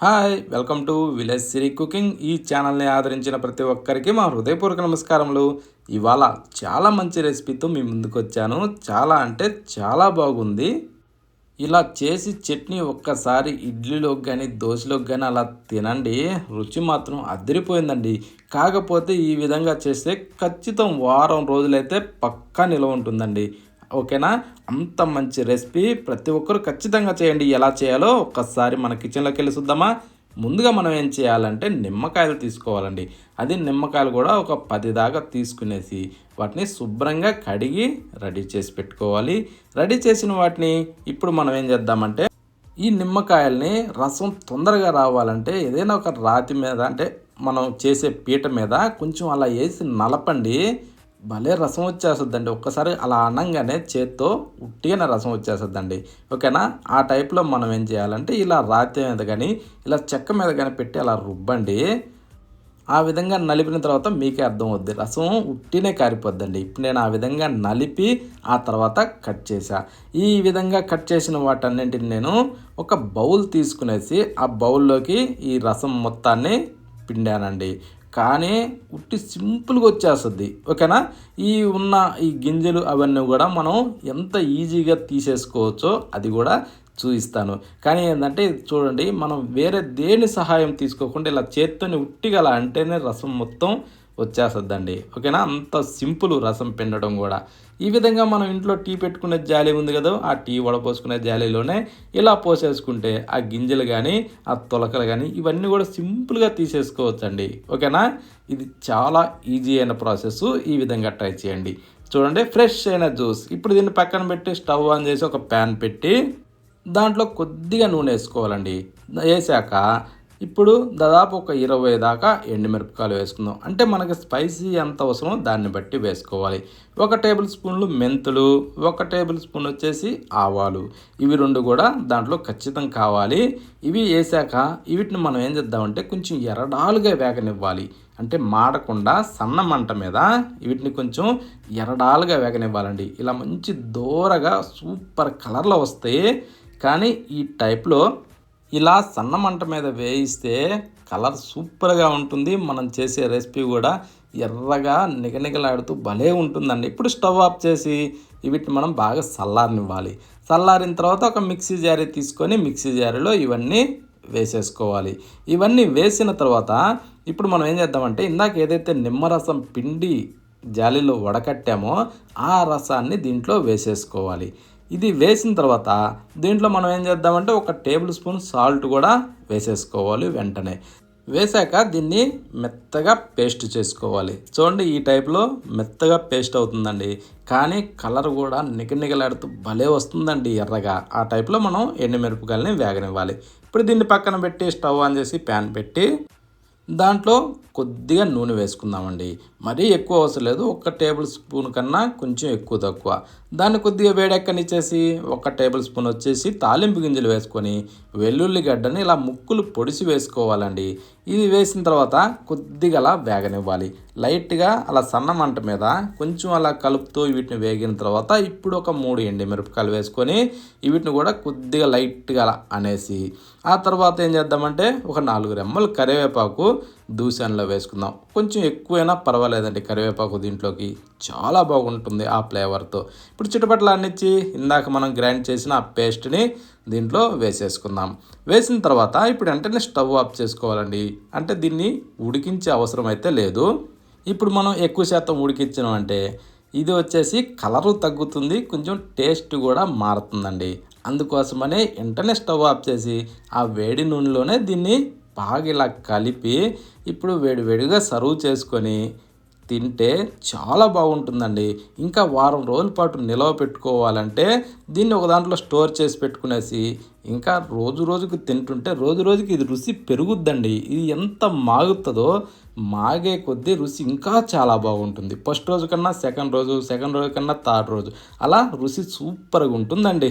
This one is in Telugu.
Hi welcome to village Siri cooking. ఈ ఛానల్ని ఆదరించిన ప్రతి ఒక్కరికి మా హృదయపూర్వక నమస్కారములు. ఇవాళ చాలా మంచి రెసిపీతో మీ ముందుకు వచ్చాను. చాలా అంటే చాలా బాగుంది. ఇలా చేసి చట్నీ ఒక్కసారి ఇడ్లీలోకి కానీ దోశలోకి కానీ అలా తినండి. రుచి మాత్రం అదిరిపోయిందండి. కాకపోతే ఈ విధంగా చేస్తే ఖచ్చితం వారం రోజులైతే పక్కా నిల్వ ఉంటుందండి. ఓకేనా? అంత మంచి రెసిపీ ప్రతి ఒక్కరు ఖచ్చితంగా చేయండి. ఎలా చేయాలో ఒక్కసారి మన కిచెన్లోకి వెళ్ళి చూద్దామా? ముందుగా మనం ఏం చేయాలంటే నిమ్మకాయలు తీసుకోవాలండి. అది నిమ్మకాయలు కూడా ఒక 10 దాకా తీసుకునేసి వాటిని శుభ్రంగా కడిగి రెడీ చేసి పెట్టుకోవాలి. రెడీ చేసిన వాటిని ఇప్పుడు మనం ఏం చేద్దామంటే ఈ నిమ్మకాయల్ని రసం తొందరగా రావాలంటే ఏదైనా ఒక రాతి మీద అంటే మనం చేసే పీట మీద కొంచెం అలా వేసి నలపండి. భలే రసం వచ్చేస్తుందండి. ఒక్కసారి అలా అనంగానే చేత్తో ఉట్టిగానే రసం వచ్చేస్తుందండి. ఓకేనా? ఆ టైప్లో మనం ఏం చేయాలంటే ఇలా రాతి మీద కానీ ఇలా చెక్క మీద కానీ పెట్టి అలా రుబ్బండి. ఆ విధంగా నలిపిన తర్వాత మీకే అర్థం అవుద్ది. రసం ఉట్టినే కారిపోద్దండి. ఇప్పుడు నేను ఆ విధంగా నలిపి ఆ తర్వాత కట్ చేశా. ఈ విధంగా కట్ చేసిన వాటన్నింటిని నేను ఒక బౌల్ తీసుకునేసి ఆ బౌల్లోకి ఈ రసం మొత్తాన్ని పిండానండి. కానీ ఉట్టి సింపుల్గా వచ్చేస్తుంది. ఓకేనా? ఈ గింజలు అవన్నీ కూడా మనం ఎంత ఈజీగా తీసేసుకోవచ్చో అది కూడా చూపిస్తాను. కానీ ఏంటంటే చూడండి, మనం వేరే దేని సహాయం తీసుకోకుండా ఇలా చేత్తోని ఉట్టిగా అలా అంటేనే రసం మొత్తం వచ్చేస్తుందండి. ఓకేనా? అంత సింపుల్ రసం పిండడం కూడా. ఈ విధంగా మనం ఇంట్లో టీ పెట్టుకునే జాలి ఉంది కదా, ఆ టీ వడపోసుకునే జాలీలోనే ఇలా పోసేసుకుంటే ఆ గింజలు కానీ ఆ తొలకలు కానీ ఇవన్నీ కూడా సింపుల్గా తీసేసుకోవచ్చండి. ఓకేనా? ఇది చాలా ఈజీ అయిన ప్రాసెస్. ఈ విధంగా ట్రై చేయండి. చూడండి, ఫ్రెష్ అయిన జ్యూస్. ఇప్పుడు దీన్ని పక్కన పెట్టి స్టవ్ ఆన్ చేసి ఒక ప్యాన్ పెట్టి దాంట్లో కొద్దిగా నూనె వేసుకోవాలండి. వేసాక ఇప్పుడు దాదాపు ఒక 20 దాకా ఎండుమిరపకాయలు వేసుకుందాం. అంటే మనకి స్పైసీ ఎంత అవసరమో దాన్ని బట్టి వేసుకోవాలి. 1 టేబుల్ స్పూన్లు మెంతులు, 1 టేబుల్ స్పూన్ వచ్చేసి ఆవాలు. ఇవి 2 కూడా దాంట్లో ఖచ్చితం కావాలి. ఇవి వేసాక వీటిని మనం ఏం చేద్దామంటే కొంచెం ఎరడాలుగా వేగనివ్వాలి. అంటే మాడకుండా సన్న మంట మీద వీటిని కొంచెం ఎరడాలుగా వేగనివ్వాలండి. ఇలా మంచి దోరగా సూపర్ కలర్లో వస్తాయి. కానీ ఈ టైప్లో ఇలా సన్న మంట మీద వేయిస్తే కలర్ సూపర్గా ఉంటుంది. మనం చేసే రెసిపీ కూడా ఎర్రగా నిగనిగలాడుతూ భలే ఉంటుందండి. ఇప్పుడు స్టవ్ ఆఫ్ చేసి వీటిని మనం బాగా చల్లారనివ్వాలి. చల్లారిన తర్వాత ఒక మిక్సీ జారీ తీసుకొని మిక్సీ జారీలో ఇవన్నీ వేసేసుకోవాలి. ఇవన్నీ వేసిన తర్వాత ఇప్పుడు మనం ఏం చేద్దామంటే ఇందాక ఏదైతే నిమ్మరసం పిండి జాలీలో వడకట్టామో ఆ రసాన్ని దీంట్లో వేసేసుకోవాలి. ఇది వేసిన తర్వాత దీంట్లో మనం ఏం చేద్దామంటే 1 టేబుల్ స్పూన్ సాల్ట్ కూడా వేసేసుకోవాలి. వెంటనే వేసాక దీన్ని మెత్తగా పేస్ట్ చేసుకోవాలి. చూడండి, ఈ టైప్లో మెత్తగా పేస్ట్ అవుతుందండి. కానీ కలర్ కూడా నిగనిగలాడుతూ భలే వస్తుందండి ఎర్రగా. ఆ టైప్లో మనం ఎండుమిరపకాయలని వేగనివ్వాలి. ఇప్పుడు దీన్ని పక్కన పెట్టి స్టవ్ ఆన్ చేసి ప్యాన్ పెట్టి దాంట్లో కొద్దిగా నూనె వేసుకుందామండి. మరీ ఎక్కువ అవసరం లేదు. 1 టేబుల్ స్పూన్ కన్నా కొంచెం ఎక్కువ తక్కువ. దాన్ని కొద్దిగా వేడెక్కనిచ్చేసి 1 టేబుల్ స్పూన్ వచ్చేసి తాలింపు గింజలు వేసుకొని వెల్లుల్లి గడ్డని ఇలా ముక్కులు పొడిసి వేసుకోవాలండి. ఇది వేసిన తర్వాత కొద్దిగా అలా వేగనివ్వాలి. లైట్గా అలా సన్న మంట మీద కొంచెం అలా కలుపుతూ వీటిని వేగిన తర్వాత ఇప్పుడు ఒక 3 ఎండుమిరపకాయలు వేసుకొని వీటిని కూడా కొద్దిగా లైట్గా అలా అనేసి ఆ తర్వాత ఏం చేద్దామంటే ఒక 4 రెమ్మలు కరివేపాకు దూసెనలో వేసుకుందాం. కొంచెం ఎక్కువైనా పర్వాలేదండి కరివేపాకు దీంట్లోకి చాలా బాగుంటుంది ఆ ఫ్లేవర్తో. ఇప్పుడు చిటపట్లు అన్నిచ్చి ఇందాక మనం గ్రైండ్ చేసిన ఆ పేస్ట్ని దీంట్లో వేసేసుకుందాం. వేసిన తర్వాత ఇప్పుడు వెంటనే స్టవ్ ఆఫ్ చేసుకోవాలండి. అంటే దీన్ని ఉడికించే అవసరం అయితే లేదు. ఇప్పుడు మనం ఎక్కువ శాతం ఉడికించినాం అంటే ఇది వచ్చేసి కలరు తగ్గుతుంది, కొంచెం టేస్ట్ కూడా మారుతుందండి. అందుకోసమనే వెంటనే స్టవ్ ఆఫ్ చేసి ఆ వేడి నూనెలోనే దీన్ని బాగా ఇలా కలిపి ఇప్పుడు వేడివేడిగా సర్వ్ చేసుకొని తింటే చాలా బాగుంటుందండి. ఇంకా వారం రోజుల పాటు నిలవ పెట్టుకోవాలంటే దీన్ని ఒక దాంట్లో స్టోర్ చేసి పెట్టుకునేసి ఇంకా రోజు రోజుకి తింటుంటే రోజు రోజుకి ఇది రుచి పెరుగుద్దండి. ఇది ఎంత మాగుతుందో మాగే కొద్దీ రుచి ఇంకా చాలా బాగుంటుంది. ఫస్ట్ రోజు కన్నా సెకండ్ రోజు, సెకండ్ రోజు కన్నా థర్డ్ రోజు అలా రుచి సూపర్గా ఉంటుందండి.